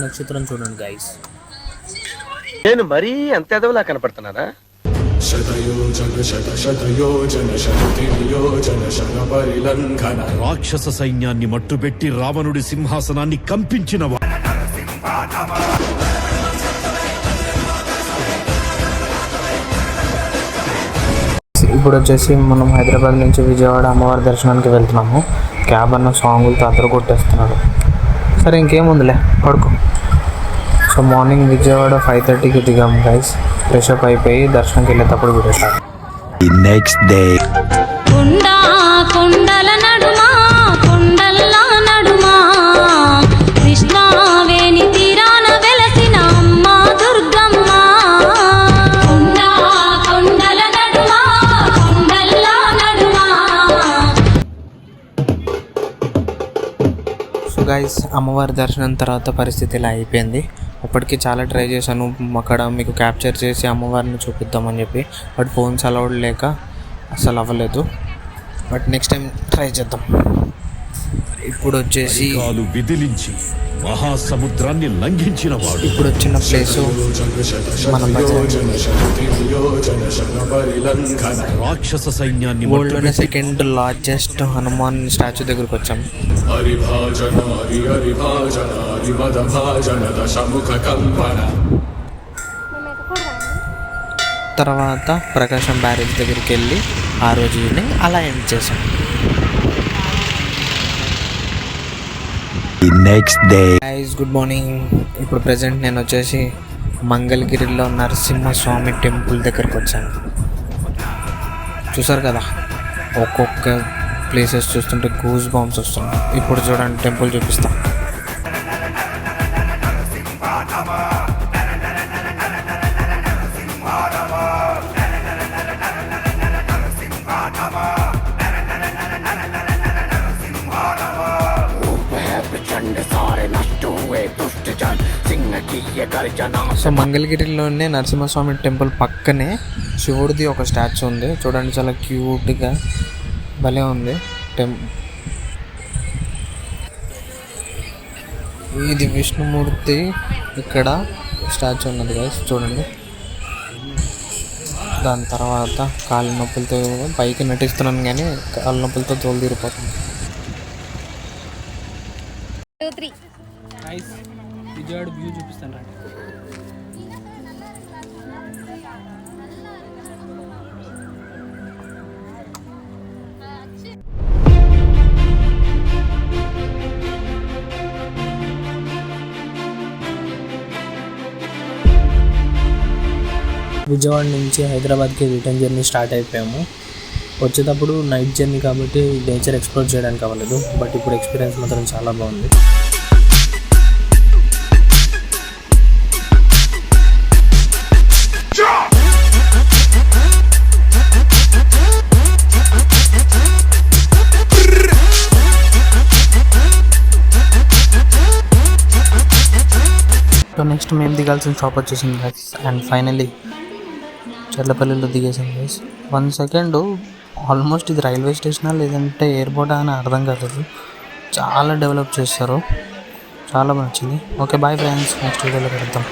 నక్షత్రం చూడండి గైస్. నేను మరీ అంత ఎదవలా కనపడుతున్నానా? రాక్షస సైన్యాన్ని మట్టుబెట్టి రావణుడి సింహాసనాన్ని కంపించిన ఇప్పుడు వచ్చేసి మనం హైదరాబాద్ నుంచి విజయవాడ అమ్మవారి దర్శనానికి వెళ్తున్నాము. క్యాబ్ అన్న సాంగులతో అద్దరు కొట్టేస్తున్నాడు. సరే ఇంకేముందిలే, పడుకో. సో మార్నింగ్ విజయవాడ 5:30కి దిగాము గైస్. ఫ్రెష్ అప్ అయిపోయి దర్శనంకి వెళ్ళేటప్పుడు వీడియో స్టార్ట్. నెక్స్ట్ డే కొండల నడుమా కొండల్లా నడుమా కృష్ణావేణి తీరాన వెలసిన అమ్మ దుర్గమ్మ. కొండల నడుమా కొండల్లా నడుమా. సో గైస్, అమ్మవారి దర్శనం తర్వాత పరిస్థితి ఇలా అయిపోయింది. అప్పటికి చాలా ట్రై చేశాను అక్కడ మీకు క్యాప్చర్ చేసి అమ్మవారిని చూపిద్దామని చెప్పి, బట్ ఫోన్స్ అలౌడ్ లేక అసలు అవ్వలేదు. బట్ నెక్స్ట్ టైం ట్రై చేద్దాం. ఇప్పుడు వచ్చేసి విదిలించి మహాసముద్రాన్ని లంఘించిన వాడు ఇప్పుడు వచ్చిన ప్లేసు మన రాక్షస సైన్యాన్ని వరల్డ్లోనే సెకండ్ లార్జెస్ట్ హనుమాన్ స్టాచ్యూ దగ్గరకు వచ్చాం. తర్వాత ప్రకాశం బ్యారేజ్ దగ్గరికి వెళ్ళి ఆ రోజు ఈవినింగ్ అలా ఎండ్ చేసాం. Next day guys, good morning. ఇప్పుడు ప్రజెంట్ నేను వచ్చేసి మంగళగిరిలో నరసింహస్వామి టెంపుల్ దగ్గరకు వచ్చాను. చూసారు కదా, ఒక్కొక్క ప్లేసెస్ చూస్తుంటే గూస్ బాంబ్స్ వస్తున్నాయి. ఇప్పుడు చూడండి, టెంపుల్ చూపిస్తాం. సో మంగళగిరిలోనే నరసింహస్వామి టెంపుల్ పక్కనే శివుడిది ఒక స్టాచ్యూ ఉంది. చూడండి, చాలా క్యూట్గా భలే ఉంది. ఇది విష్ణుమూర్తి ఇక్కడ స్టాచ్యూ ఉన్నది గైస్, చూడండి. దాని తర్వాత కాళ్ళ నొప్పులతో పైకి నటిస్తున్నాను కానీ కాళ్ళ నొప్పులతో తోలు తీరిపోతుంది. విజయవాడ వ్యూ చూపిస్తాను రండి. విజయవాడ నుంచి హైదరాబాద్కి రిటర్న్ జర్నీ స్టార్ట్ అయిపోయాము. వచ్చేటప్పుడు నైట్ జర్నీ కాబట్టి నేచర్ ఎక్స్ప్లోర్ చేయడానికి అవ్వలేదు. బట్ ఇప్పుడు ఎక్స్పీరియన్స్ మాత్రం చాలా బాగుంది. సో నెక్స్ట్ మేము దిగాల్సిన షాప్ వచ్చేసింది గైస్. అండ్ ఫైనలీ చర్లపల్లిలో దిగేసాం గైస్. 1 సెకండ్ ఆల్మోస్ట్ ఇది రైల్వే స్టేషనా లేదంటే ఎయిర్పోర్టా అని అర్థం కాలేదు. చాలా డెవలప్ చేస్తారు, చాలా నచ్చింది. ఓకే, బాయ్ ఫ్రెండ్స్, నెక్స్ట్ వీడియోలో కలుద్దాం.